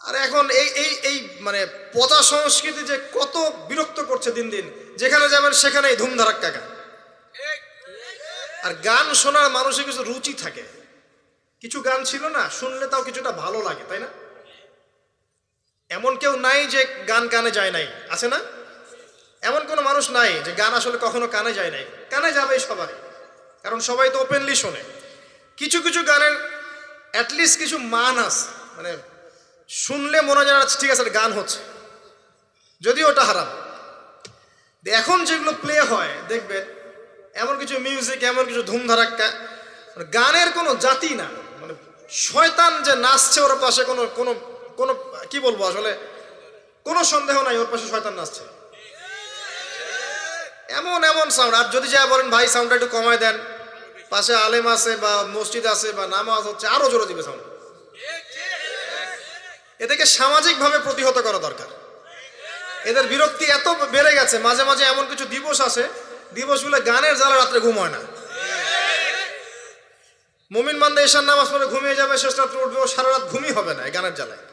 আর এখন এই এই এই মানে পচা সংস্কৃতি যে কত বিরক্ত করছে দিন দিন, যেখানে যাবেন সেখানেই ধুমধারাক্কা গান। আর গান শোনার মানুষের কিছু রুচি থাকে, কিছু গান ছিল না শুনলে তাও কিছুটা ভালো লাগে, তাই না? এমন কেউ নাই যে গান কানে যায় নাই, আছে না? এমন কোনো মানুষ নাই যে গান আসলে কখনো কানে যায় নাই। কানে যাবেই সবাই, কারণ সবাই তো ওপেনলি শোনে। কিছু কিছু গানের অ্যাটলিস্ট কিছু মান আছে, মানে শুনলে মনে হয় যেন ঠিক আছে গান হচ্ছে, যদিও ওটা হারাম। এখন যেগুলো প্লে হয় দেখবেন, এমন কিছু মিউজিক, এমন কিছু ধুমধারাক্কা, গানের কোনো জাতি না, মানে শয়তান যে নাচছে ওর পাশে কোনো কোনো কোনো কি বলবো, আসলে কোনো সন্দেহ নাই ওর পাশে শয়তান নাচছে। এমন এমন সাউন্ড, আর যদি যা বলেন ভাই সাউন্ডটা একটু কমায় দেন, পাশে আলেম আছে বা মসজিদ আছে বা নামাজ হচ্ছে, আরো জোরে দিবে সাউন্ড। এদেরকে সামাজিকভাবে প্রতিহত করা দরকার। এদের বিরক্তি এত বেড়ে গেছে, মাঝে মাঝে এমন কিছু দিবস আছে, দিবসগুলো গানের জ্বালা রাত্রে ঘুম হয় না। মুমিন বান্দা ঈশার নামাজ পড়ে ঘুমিয়ে যাবে, শেষ রাত্রে উঠবে, ও সারা রাত ঘুমই হবে না এই গানের জ্বালায়।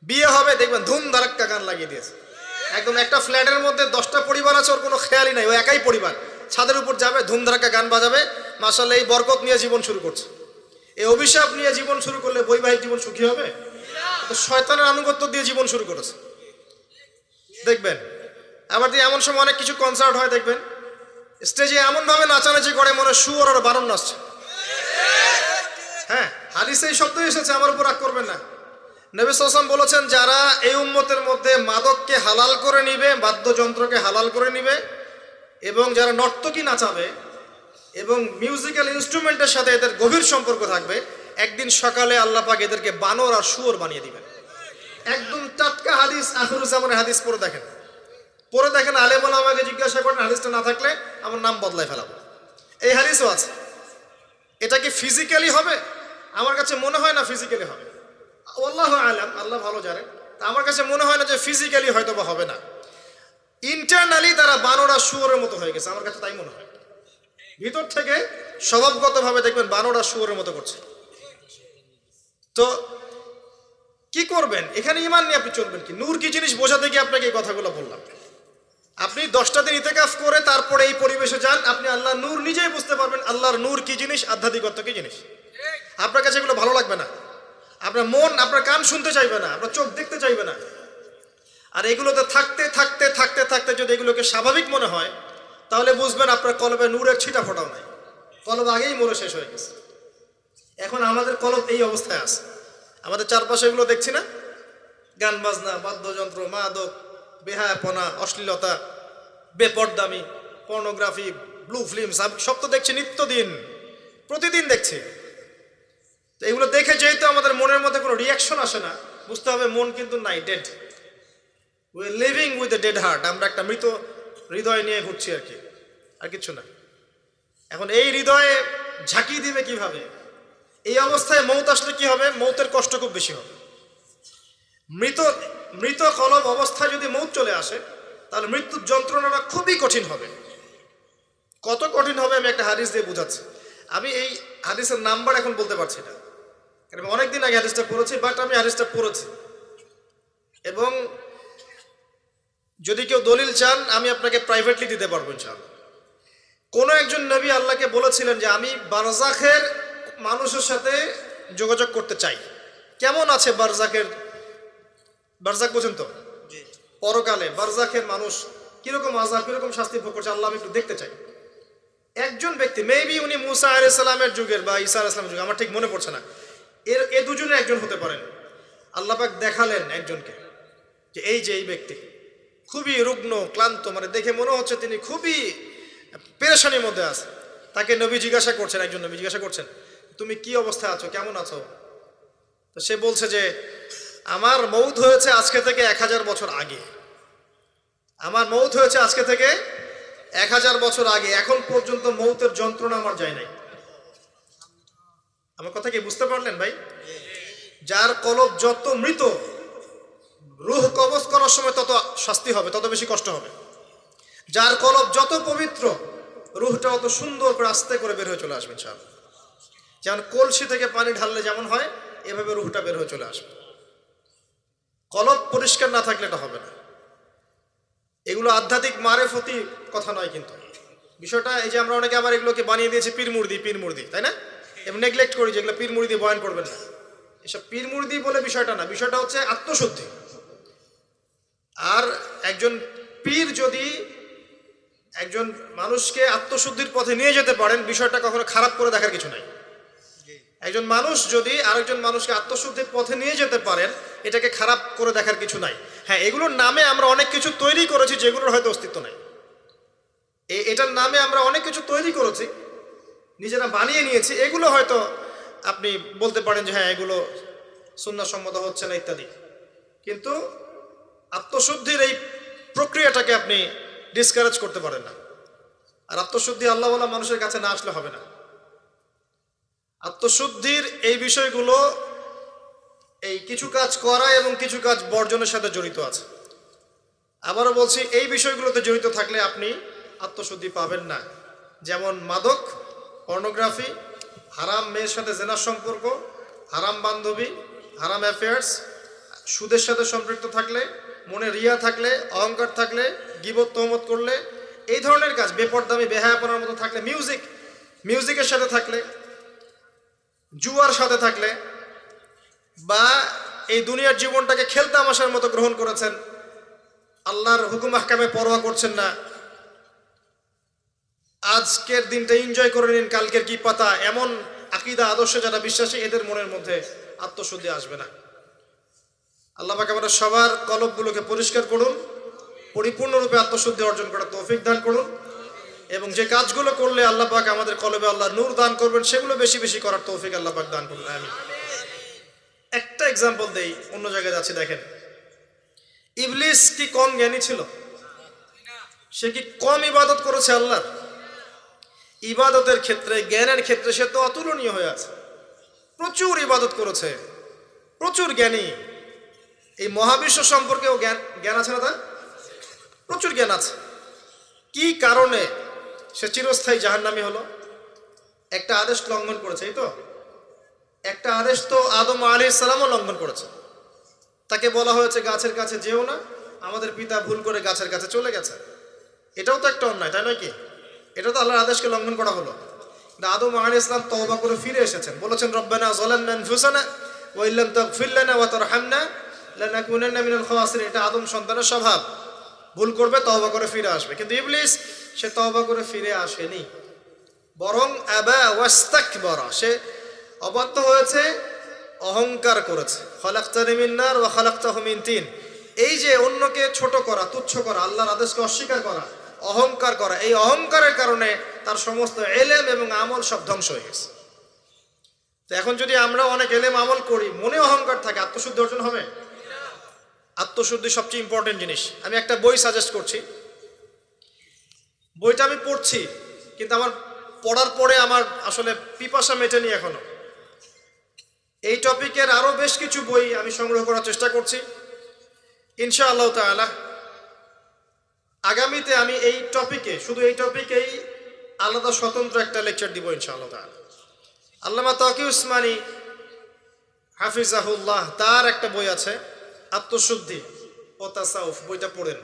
বিয়ে হবে দেখবেন ধুম ধারাক্কা গান লাগিয়ে দিয়েছে। একদম একটা ফ্ল্যাটের মধ্যে 10টা পরিবার আছে, ওর কোনো খেয়ালই নাই, ও একাই পরিবার, ছাদের উপর যাবে ধুম ধারাক্কা গান বাজাবে, মাশাআল্লাহ এই বরকত নিয়ে জীবন শুরু করছে। এই অভিশাপ নিয়ে জীবন শুরু করলে বৈবাহিক জীবন সুখী হবে? তো শয়তানের আনুগত্য দিয়ে জীবন শুরু করেছে দেখবেন। আবার এমন সময় অনেক কিছু কনসার্ট হয় দেখবেন, স্টেজে এমন ভাবে নাচানাচি করে মনে শুয়োর আর বারণ নাচছে। হ্যাঁ, হাদিসে এই শব্দ এসেছে, আমার উপর রাগ করবেন না। নবী সাল্লাল্লাহু আলাইহি ওয়াসাল্লাম বলেছেন, যারা এই উম্মতের মধ্যে মাদককে হালাল করে নিবে, বাদ্যযন্ত্রকে হালাল করে নিবে, এবং যারা নর্তকী নাচাবে এবং মিউজিক্যাল ইনস্ট্রুমেন্টের সাথে এদের গভীর সম্পর্ক থাকবে, একদিন সকালে আল্লাহ পাক এদেরকে বানর আর শুয়োর বানিয়ে দিবেন। একদম টাটকা হাদিস, আখিরুজ্জামানের হাদিস। পড়ে দেখেন, আলেম ওলামাকে জিজ্ঞাসা করেন, হাদিসটা না থাকলে আমার নাম বদলাই ফেলাবো। এই হাদিসও আছে। এটা কি ফিজিক্যালি হবে? আমার কাছে মনে হয় না ফিজিক্যালি হবে, আল্লাহু আলাম, আল্লাহ ভালো জানেন। আমার কাছে মনে হয় না যে ফিজিক্যালি হয়তো বা হবে না, ইন্টারনালি তারা বানর আর শুয়োরের মতো হয়ে গেছে, আমার কাছে তাই মনে হয়। ভিতর থেকে স্বভাবগতভাবে দেখবেন বানর আর শুয়োরের মতো করছে। তো কি করবেন? এখানে ঈমান নিয়ে আপনি চলবেন কি? নূর কি জিনিস বোঝাতে গিয়ে আপনাকে এই কথাগুলো বললাম। আপনি 10টা দিন ইতিকাফ করে তারপরে এই পরিবেশে যান, আপনি আল্লাহ নূর নিজেই বুঝতে পারবেন, আল্লাহর নূর কি জিনিস, আধ্যাত্মিকত্ব কি জিনিস। আপনার কাছে এগুলো ভালো লাগবে না, আপনার মন, আপনার কান শুনতে চাইবে না, আপনার চোখ দেখতে চাইবে না। আর এগুলোতে থাকতে থাকতে থাকতে থাকতে যদি এগুলোকে স্বাভাবিক মনে হয়, তাহলে বুঝবেন আপনার কলবে নূরের ছিটা ফোটাও নাই, কলব আগেই মরে শেষ হয়ে গেছে। এখন আমাদের কলব এই অবস্থায় আছে। আমাদের চারপাশে এগুলো দেখছি না, গান বাজনা, বাদ্যযন্ত্র, মাদক, বেহায়াপনা, অশ্লীলতা, বেপরদামি, পর্নোগ্রাফি, ব্লু ফিল্ম, সব তো দেখছি নিত্যদিন, প্রতিদিন দেখছি। তো এগুলো দেখে যেহেতু আমাদের মনের মধ্যে কোনো রিয়াকশন আসে না, বুঝতে হবে মন কিন্তু নাই, dead. We are living with a dead heart. আমরা একটা মৃত হৃদয় নিয়ে ঘুরছি আর কি, আর কিছু না। এখন এই হৃদয়ে ঝাঁকি দিবে কিভাবে? এই অবস্থায় মৌত আসলে কি হবে? মৌতের কষ্ট খুব বেশি হবে। মৃত কলব অবস্থায় যদি মৌত চলে আসে, তাহলে মৃত্যুর যন্ত্রণাটা খুবই কঠিন হবে। কত কঠিন হবে আমি একটা হাদিস দিয়ে বুঝাচ্ছি। আমি এই হাদিসের নাম্বার এখন বলতে পারছি না, কারণ অনেকদিন আগে হাদিসটা পড়েছি, বাট আমি হাদিসটা পড়েছি। এবং যদি কেউ দলিল চান আমি আপনাকে প্রাইভেটলি দিতে পারবো ইনশাআল্লাহ। কোনো একজন নবী আল্লাহকে বলেছিলেন যে আমি বারজাখের মানুষের সাথে যোগাযোগ করতে চাই। কেমন আছে বারজাখের, বারজাখ বোঝেন তো, পরকালে বারজাখের মানুষ কিরকম আযাব, কিরকম শাস্তি ভোগ করছে, আল্লাহ আমি একটু দেখতে চাই। একজন ব্যক্তি, মেবি উনি মুসা আলাইহিস সালামের যুগের বা ঈসা আলাইহিস সালামের যুগের, আমার ঠিক মনে পড়ছে না, এ দুজনের একজন হতে পারেন। আল্লাহ পাক দেখালেন একজনকে যে এই ব্যক্তি খুবই রুগ্ন, ক্লান্ত, মানে দেখে মনে হচ্ছে তিনি খুবই পেরেশানির মধ্যে আছে। তাকে নবী জিজ্ঞাসা করছেন, একজন নবী জিজ্ঞাসা করছেন, তুমি কি অবস্থায় আছো, কেমন আছো? তো সে বলছে যে আমার মৌত হয়েছে আজকে থেকে 1000 বছর আগে। আমার মৌত হয়েছে আজকে থেকে 1000 বছর আগে, এখন পর্যন্ত মৌতের যন্ত্রণা আমার যায় নাই। আমার কথা কি বুঝতে পারলেন ভাই? যার কলব যত মৃত, রূহ কবজ করার সময় তত শাস্তি হবে, তত বেশি কষ্ট হবে। যার কলব যত পবিত্র, রূহটা অত সুন্দর করে আস্তে করে বের হয়ে চলে আসবে ইনশাআল্লাহ। যেমন কলসি থেকে পানি ঢাললে যেমন হয়, এভাবে রূহটা বের হয়ে চলে আসবে। কলব পরিষ্কার না থাকলে এটা হবে না। এগুলো আধ্যাত্মিক মারেফতি কথা নয়, কিন্তু বিষয়টা এই যে আমরা অনেকে আবার এগুলোকে বানিয়ে দিয়েছি পীর মুর্দি, তাই না? এবং নেগলেক্ট করি যেগুলো পীর মুর্দি বয়ান করবেন না, এসব পীর মুর্দি বলে বিষয়টা না। বিষয়টা হচ্ছে আত্মশুদ্ধি। আর একজন পীর যদি একজন মানুষকে আত্মশুদ্ধির পথে নিয়ে যেতে পারেন, বিষয়টা কখনো খারাপ করে দেখার কিছু নাই। একজন মানুষ যদি আরেকজন মানুষকে আত্মশুদ্ধির পথে নিয়ে যেতে পারেন, এটাকে খারাপ করে দেখার কিছু নাই। হ্যাঁ, এগুলোর নামে আমরা অনেক কিছু তৈরি করেছি যেগুলোর হয়তো অস্তিত্ব নাই। এটার নামে আমরা অনেক কিছু তৈরি করেছি, নিজেরা বানিয়ে নিয়েছি। এগুলো হয়তো আপনি বলতে পারেন যে হ্যাঁ এগুলো সুন্নাহসম্মত হচ্ছে না ইত্যাদি, কিন্তু আত্মশুদ্ধির এই প্রক্রিয়াটাকে আপনি ডিসকারেজ করতে পারেন না। আর আত্মশুদ্ধি আল্লাহওয়ালা মানুষের কাছে না আসলে হবে না। আত্মশুদ্ধির এই বিষয়গুলো এই কিছু কাজ করা এবং কিছু কাজ বর্জনের সাথে জড়িত আছে। আবারও বলছি, এই বিষয়গুলোতে জড়িত থাকলে আপনি আত্মশুদ্ধি পাবেন না। যেমন মাদক, পর্নোগ্রাফি, হারাম মেয়ের সাথে জেনার সম্পর্ক, হারাম বান্ধবী, হারাম অ্যাফেয়ার্স, সুদের সাথে সম্পৃক্ত থাকলে, মনে রিয়া থাকলে, অহংকার থাকলে, গীবত তহমত করলে, এই ধরনের কাজ, বেপরদামি বেহায়াপনার মতো থাকলে, মিউজিকের সাথে থাকলে, জুয়ার সাথে থাকলে, বা এই দুনিয়ার জীবনটাকে খেলতামাশার মতো গ্রহণ করেছেন, আল্লাহর হুকুম আহকামে পরোয়া করছেন না, আজকের দিনটা এনজয় করে নিন, কালকের কি পাতা, এমন আকীদা আদর্শে যারা বিশ্বাসী, এদের মনের মধ্যে আত্মশুদ্ধি আসবে না। আল্লাহ পাক আমাদের সবার কলবগুলোকে পরিষ্কার করুন, পরিপূর্ণরূপে আত্মশুদ্ধি অর্জন করার তৌফিক দান করুন, এবং যে কাজগুলো করলে আল্লাহ পাক আমাদের কলবে আল্লাহ নূর দান করবেন, সেগুলো বেশি বেশি করার তৌফিক আল্লাহ পাক দান করুন। আমিন। একটা এক্সাম্পল দেই, অন্য জায়গায় যাচ্ছি। দেখেন, ইবলিস কি কম জ্ঞানী ছিল? সে কি কম ইবাদত করেছে আল্লাহর? ইবাদতের ক্ষেত্রে, জ্ঞানের ক্ষেত্রে সে তো অতুলনীয় হয়ে আছে। প্রচুর ইবাদত করেছে, প্রচুর জ্ঞানী। এই মহাবিশ্ব সম্পর্কেও জ্ঞান আছে না? তার প্রচুর জ্ঞান আছে। কি কারণে সে চিরস্থায়ী জাহান্নামী হলো? একটা আদেশ লঙ্ঘন করেছে। এই তো একটা আদেশ তো আদম আলাইহিস সালামও লঙ্ঘন করেছে। তাকে বলা হয়েছে গাছের কাছে যেও না, আমাদের পিতা ভুল করে গাছের কাছে চলে গেছে। এটাও তো একটা অন্যায়, তাই নয় কি? এটা তো আল্লাহর আদেশকে লঙ্ঘন করা হলো। আদম আলাইহিস সালাম তওবা করে ফিরে এসেছেন, বলেছেন রব্বানা যালামনা আনফুসানা ওয়া ইল্লাম তাগফির লানা ওয়া তারহামনা লানাকুনান্না মিনাল খাসিরিন। এটা আদম সন্তানের স্বভাব, ভুল করবে, তওবা করে ফিরে আসবে। কিন্তু ইবলিস, সে তওবা করে ফিরে আসেনি, বরং আবা ওয়াস্তাকবারা, সে অবাধ্য হয়েছে, অহংকার করেছে। খালাকতানি মিন নার ওয়া খালাকতাহু মিন তিন। এই যে অন্যকে ছোট করা, তুচ্ছ করা, আল্লাহর আদেশকে অস্বীকার করা, অহংকার করা, এই অহংকারের কারণে তার সমস্ত এলেম এবং আমল সব ধ্বংস হয়ে গেছে। তো এখন যদি আমরা অনেক এলেম আমল করি, মনে অহংকার থাকে, আত্মশুদ্ধি অর্জন হবে? আত্মশুদ্ধি সবচেয়ে ইম্পর্টেন্ট জিনিস। আমি একটা বই সাজেস্ট করছি। বইটা আমি পড়ছি, কিন্তু আমার পড়ার পরে আমার আসলে পিপাসা মেটেনি এখনো। এই টপিকের আরো বেশ কিছু বই আমি সংগ্রহ করার চেষ্টা করছি। ইনশাআল্লাহ তাআলা আগামীতে আমি এই টপিকে, শুধু এই টপিকেই আলাদা স্বতন্ত্র একটা লেকচার দিব ইনশাআল্লাহ তাআলা। আল্লামা তাকি উসমানী হাফিজাহুল্লাহ, তার একটা বই আছে আত্মশুদ্ধি ও তাসাউফ। বইটা পড়েন।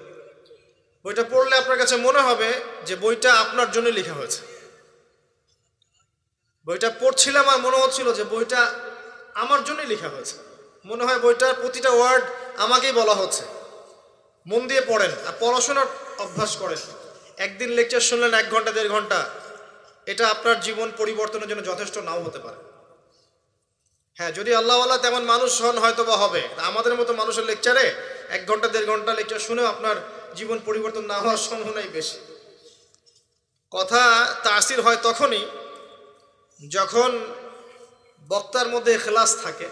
বইটা পড়লে আপনার কাছে মনে হবে যে বইটা আপনার জন্য লেখা হয়েছে। বইটা পড়ছিলাম আর মনে হচ্ছিল যে বইটা আমার জন্যই লেখা হয়েছে। মনে হয় বইটার প্রতিটা ওয়ার্ড আমাকেই বলা হচ্ছে। মন দিয়ে পড়েন আর পড়াশোনার অভ্যাস করেন। একদিন লেকচার শুনলেন 1 ঘন্টা 1.5 ঘন্টা, এটা আপনার জীবন পরিবর্তনের জন্য যথেষ্ট নাও হতে পারে। হ্যাঁ, যদি আল্লাহওয়ালা তেমন মানুষ হন হয়তো বা হবে। আমাদের মতো মানুষের লেকচারে 1 ঘন্টা 1.5 ঘন্টা লেকচার শুনেও আপনার জীবন পরিবর্তন না হওয়ার সম্ভাবনাই বেশি। কথা তাসির হয় তখনই যখন বক্তার মধ্যে ইখলাস থাকে,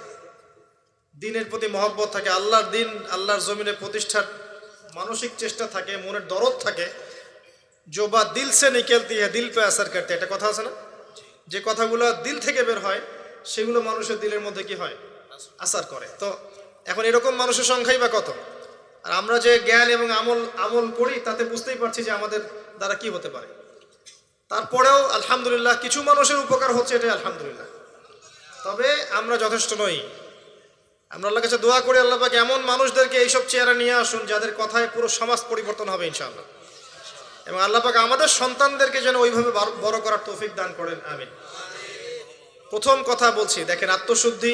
দিনের প্রতি মহব্বত থাকে, আল্লাহর দিন, আল্লাহর জমিনে প্রতিষ্ঠার মানসিক চেষ্টা থাকে, মনের দরদ থাকে। जो बात दिल से निकलती है दिल पे असर करती है, এটা কথা আছে না? যে কথাগুলো দিল থেকে বের হয় সেগুলো মানুষের দিলের মধ্যে কি হয়? আসার করে। তো এখন এরকম মানুষের সংখ্যাই বা কত? আর আমরা যে জ্ঞান এবং আমল করি তাতে বুঝতেই পারছি যে আমাদের দ্বারা কি হতে পারে। তারপরেও আলহামদুলিল্লাহ কিছু মানুষের উপকার হচ্ছে, এটাই আলহামদুলিল্লাহ। তবে আমরা যথেষ্ট নই। আমরা আল্লাহর কাছে দোয়া করি, আল্লাহ পাক এমন মানুষদেরকে এইসব চেয়ারে নিয়ে আসুন যাদের কথায় পুরো সমাজ পরিবর্তন হবে ইনশাআল্লাহ, এবং আল্লাহ পাক আমাদের সন্তানদেরকে যেন ওইভাবে বড় করার তৌফিক দান করেন, আমিন। প্রথম কথা বলছি, দেখেন, আত্মশুদ্ধি,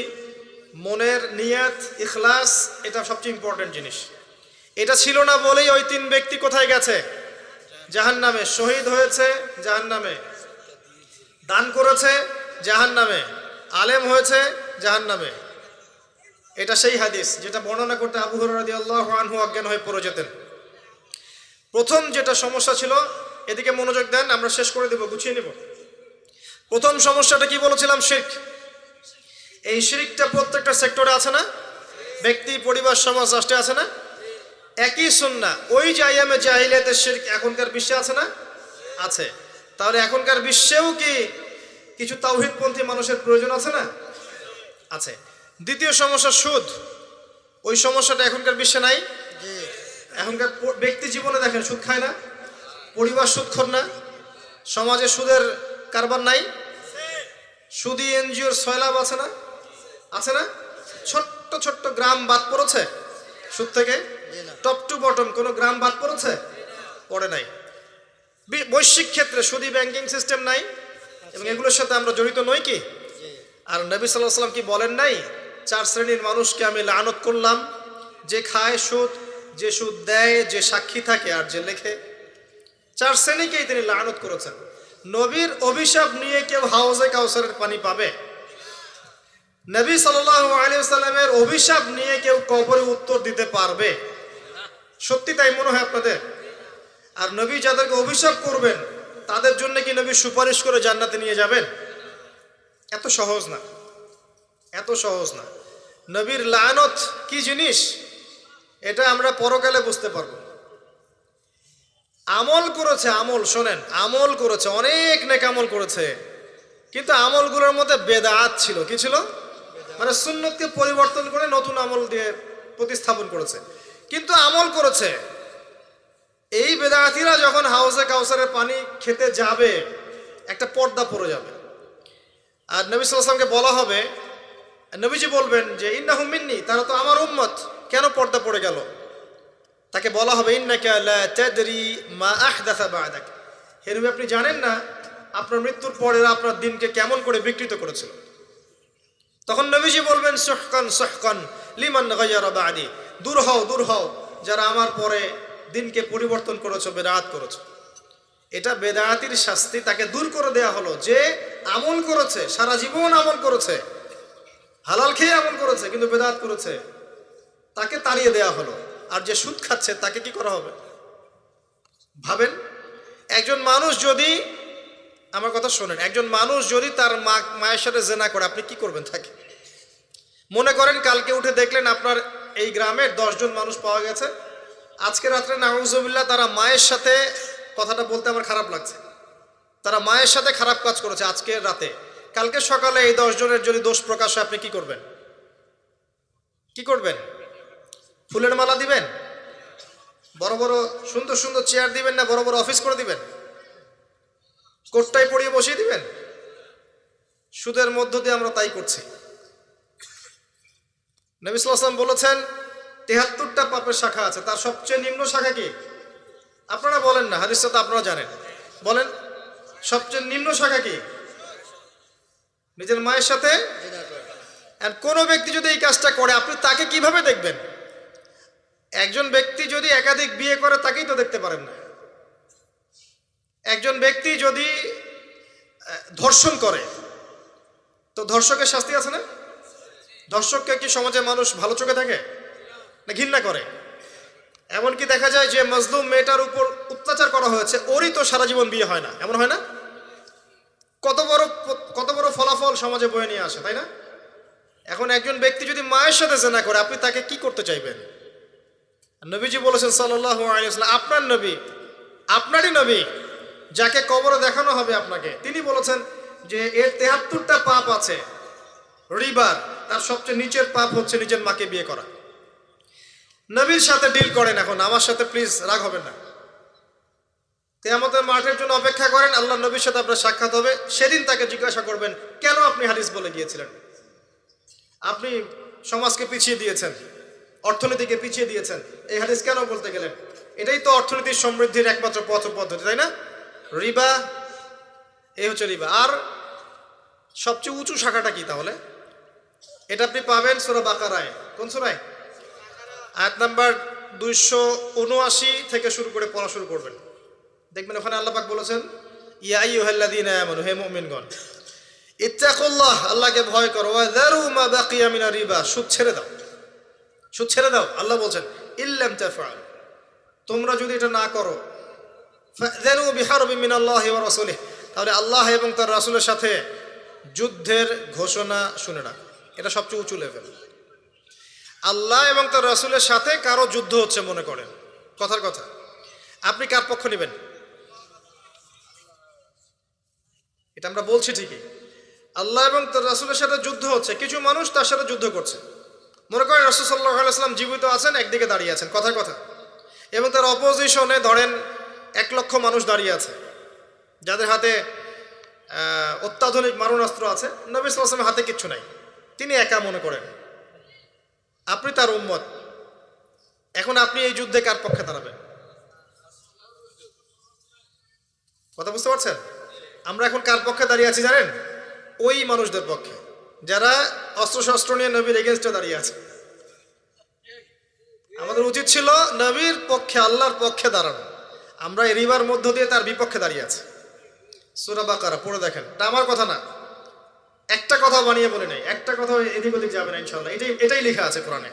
মনের নিয়াত, ইখলাস, এটা সবচেয়ে ইম্পর্টেন্ট জিনিস। এটা ছিল না বলেই ওই 3 ব্যক্তি কোথায় গেছে? জাহান্নামে। শহীদ হয়েছে জাহান্নামে, দান করেছে জাহান্নামে, আলেম হয়েছে জাহান্নামে। এটা সেই হাদিস যেটা বর্ণনা করতে আবু হুরায়রা রাদিয়াল্লাহু আনহু অজ্ঞান হয়ে পড়ে যেতেন। প্রথম যেটা সমস্যা ছিল, এদিকে মনোযোগ দেন, আমরা শেষ করে দেব, গুছিয়ে নেব। প্রথম সমস্যাটা কি বলেছিলাম? শিরক। এই শিরকটা প্রত্যেকটা সেক্টরে আছে না? ব্যক্তি, পরিবার, সমাজ, রাষ্ট্রে আছে না? একই সুন্নাহ। ওই যে আইয়ামে জাহিলিয়াতের শিরক এখনকার বিশ্বে আছে না? আছে। তাহলে এখনকার বিশ্বেও কি কিছু তাওহীদপন্থী মানুষের প্রয়োজন আছে না? আছে। দ্বিতীয় সমস্যা সুদ। ওই সমস্যাটা এখনকার বিশ্বে নাই? এখনকার ব্যক্তি জীবনে দেখেন সুদ খায় না, পরিবার সুদখোর না, সমাজে সুদের কারবার নাই, সুদী এনজিওর সয়লাভ আছে না? আছে না? ছোট্ট ছোট্ট গ্রাম বাদ পড়েছে সুদ থেকে? টপ টু বটম কোনো গ্রাম বাদ পড়েছে? পড়ে নাই। বৈশ্বিক ক্ষেত্রে সুদী ব্যাংকিং সিস্টেম নাই, এবং এগুলোর সাথে আমরা জড়িত নই কি? আর নবী সাল্লাল্লাহু আলাইহি ওয়াসাল্লাম কি বলেন নাই, 4 শ্রেণীর মানুষকে আমি লানত করলাম, যে খায় সুদ, যে সুদ দেয়, যে সাক্ষী থাকে, আর যে লেখে। 4 শ্রেণীকেই তিনি লানত করেছেন। নবীর অভিশাপ নিয়ে কেউ হাউজে কাউসারের পানি পাবে? নবী সাল্লাল্লাহু আলাইহি ওয়াসাল্লামের অভিশাপ নিয়ে কেউ কবরে উত্তর দিতে পারবে? সত্যি তাই মনে হয় আপনাদের? আর নবী যাদেরকে অভিশাপ করবেন তাদের জন্য কি নবী সুপারিশ করে জান্নাতে নিয়ে যাবেন? এত সহজ না, এত সহজ না। নবীর লানত কি জিনিস এটা আমরা পরকালে বুঝতে পারবো। আমল করেছে, আমল শোনেন, আমল করেছে, অনেক নেক আমল করেছে, কিন্তু আমলগুলোর মধ্যে বেদাত ছিল। কি ছিল? মানে সুন্নতকে পরিবর্তন করে নতুন আমল দিয়ে প্রতিস্থাপন করেছে, কিন্তু আমল করেছে। এই বেদাতিরা যখন হাউজে কাউসারের পানি খেতে যাবে, একটা পর্দা পড়ে যাবে, আর নবী সাল্লাল্লাহু আলাইহি ওয়াসাল্লামকে বলা হবে, নবীজি বলবেন যে ইন্নাহুম মিন্নি, তারা তো আমার উম্মত, কেন পর্দা পড়ে গেল? তাকে বলা হবে ইন্নাকা লা তাদরি মা আহদাসা বা'দাক, হে নবী, আপনি জানেন না আপনার মৃত্যুর পরে আপনার দিনকে কেমন করে বিকৃত করেছিল। তখন নবীজি বলবেন সুহকান সুহকান লিমান গায়্যারা বা'দি, দূর হও, দূর হও, যারা আমার পরে দিনকে পরিবর্তন করেছো, বেদাত করেছো। এটা বেদাতির শাস্তি, তাকে দূর করে দেয়া হলো। যে আমল করেছে, সারা জীবন আমল করেছে, হালাল খেয়ে আমল করেছে, কিন্তু বেদাত করেছে, তাকে তাড়িয়ে দেয়া হলো। আর যে সুদ খাচ্ছে তাকে কি করা হবে? ভাবেন, একজন মানুষ যদি, আমার কথা শোনেন, একজন মানুষ যদি তার মায়ের সাথে জেনা করে, আপনি কি করবেন তাকে? মনে করেন কালকে উঠে দেখলেন আপনার এই গ্রামের 10 জন মানুষ পাওয়া গেছে, আজকে রাত্রে নাউজুবিল্লাহ তারা মায়ের সাথে, কথাটা বলতে আমার খারাপ লাগছে, তারা মায়ের সাথে খারাপ কাজ করেছে আজকে রাতে। কালকে সকালে এই 10 জনের যদি দোষ প্রকাশ হয়, আপনি কি করবেন? কি করবেন? ফুলের মালা দিবেন? বড় বড় সুন্দর সুন্দর চেয়ার দিবেন, না বড় বড় অফিস করে দিবেন? কোটটাই পরিয়ে বসিয়ে দিবেন? সুদের মধ্য দিয়ে আমরা তাই করছি। নবী সাল্লাল্লাহু আলাইহি ওয়াসাল্লাম বলেছেন 73টা পাপের শাখা আছে, তার সবচেয়ে নিম্ন শাখা কি? আপনারা বলেন না, হাদিসটা তো আপনারা জানেন, বলেন সবচেয়ে নিম্ন শাখা কি? নিজের মায়ের সাথে। আর কোনো ব্যক্তি যদি এই কাজটা করে, আপনি তাকে কিভাবে দেখবেন? একজন ব্যক্তি যদি একাধিক বিয়ে করে, তাকেই তো দেখতে পারেন না। একজন ব্যক্তি যদি ধর্ষণ করে, তো ধর্ষকের শাস্তি আছে না? ধর্ষককে কি সমাজে মানুষ ভালো চোখে থাকে না ঘৃণা করে? এমনকি দেখা যায় যে মজলুম মেয়েটার উপর অত্যাচার করা হয়েছে, ওরই তো সারা জীবন বিয়ে হয় না, এমন হয় না? কত বড় ফলাফল সমাজে বয়ে নিয়ে আসে, তাই না? এখন একজন ব্যক্তি যদি মায়ের সাথে জেনা করে, আপনি তাকে কি করতে চাইবেন? নবীজি বলেছেন সাল্লাল্লাহু আলাইহি ওয়াসাল্লাম, আপনার নবী, আপনারই নবী, যাকে কবরে দেখানো হবে আপনাকে, তিনি বলেছেন যে এর 73টা পাপ আছে রিবার, তার সবচেয়ে নিচের পাপ হচ্ছে নিজের মাকে বিয়ে করা। নবীর সাথে ডিল করেন, এখন আমার সাথে প্লিজ রাগ হবেন না। কিয়ামতের মাঠের জন্য অপেক্ষা করেন, আল্লাহ নবীর সাথে আপনার সাক্ষাৎ হবে, সেদিন তাকে জিজ্ঞাসা করবেন কেন আপনি হাদিস বলে গিয়েছিলেন। আপনি সমাজকে পিছিয়ে দিয়েছেন, অর্থনীতিকে পিছিয়ে দিয়েছেন। এই হাদিস কেন বলতে গেলেন? এটাই তো অর্থনীতির সমৃদ্ধির একমাত্র পথ পদ্ধতি, তাই না? রিবা, এই হচ্ছে রিবা। আর সবচেয়ে উঁচু শাখাটা কি তাহলে? এটা আপনি পাবেন সূরা বাকারায়। কোন সূরায়? আয়াত নাম্বার 279 থেকে শুরু করে পড়া শুরু করবেন, দেখবেন ওখানে আল্লাহ পাক বলেছেন, ইয়া আইয়ুহাল্লাযীনা আমানু, হে মুমিনগণ, ইত্তাকুল্লাহ, আল্লাহকে ভয় করো, ওয়া যারু মা বাকিয়া মিনার রিবা, সুদ ছেড়ে দাও, সুদ ছেড়ে দাও। আল্লাহ বলছেন ইল্লাম তাফআল, তোমরা যদি এটা না করো, ফাযানু বিহারবিন মিনাল্লাহি ওয়া রাসূলিহি, তাহলে আল্লাহ এবং তার রাসূলের সাথে যুদ্ধের ঘোষণা শুনে রাখো। এটা সবচেয়ে উঁচু লেভেল। আল্লাহ এবং তার রাসূলের সাথে কারো যুদ্ধ হচ্ছে মনে করেন, কথার কথা, আপনি কার পক্ষ নেবেন? এটা আমরা বলছি ঠিকই, আল্লাহ এবং তার রাসূলের সাথে যুদ্ধ হচ্ছে, কিছু মানুষ তার সাথে যুদ্ধ করছে। মনে করেন রাসূল সাল্লাল্লাহু আলাইহি ওয়াসাল্লাম জীবিত আছেন, একদিকে দাঁড়িয়ে আছেন, কথার কথা, এবং তার অপোজিশনে ধরেন 1 লক্ষ মানুষ দাঁড়িয়ে আছে, যাদের হাতে অত্যাধুনিক মারণাস্ত্র আছে, নবী সাল্লাল্লাহু আলাইহি ওয়াসাল্লামের হাতে কিচ্ছু নাই, তিনি একা মনে করেন, আপনি তার উম্মত। এখন আপনি এই যুদ্ধে কার পক্ষে দাঁড়াবেন? কথা বুঝতে পারছেন? আমরা এখন কার পক্ষে দাঁড়িয়ে আছি জানেন? ওই মানুষদের পক্ষে যারা অস্ত্রশস্ত্র নিয়ে নবীর এগেনস্টে দাঁড়িয়ে আছে। আমাদের উচিত ছিল নবীর পক্ষে, আল্লাহর পক্ষে দাঁড়ানো। আমরা এই রিবার মধ্য দিয়ে তার বিপক্ষে দাঁড়িয়ে আছি। সূরা বাকারা পড়ে দেখেন, এটা আমার কথা না, একটা কথা বানিয়ে বলে নেই, একটা কথা এদিক ওদিক যাবে না ইনশাআল্লাহ। এটাই লেখা আছে কোরআনে,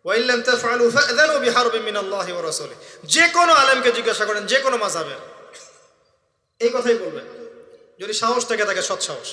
ওয়াইল্লাম তাফআলু ফাযানু বিহারবিন মিনাল্লাহি ওয়া রাসূলিহি। যে কোনো আলেমকে জিজ্ঞাসা করেন, যে কোনো মাযহাবের, এই কথাই বলবেন, যদি সাহস থেকে থাকে, সৎ সাহস।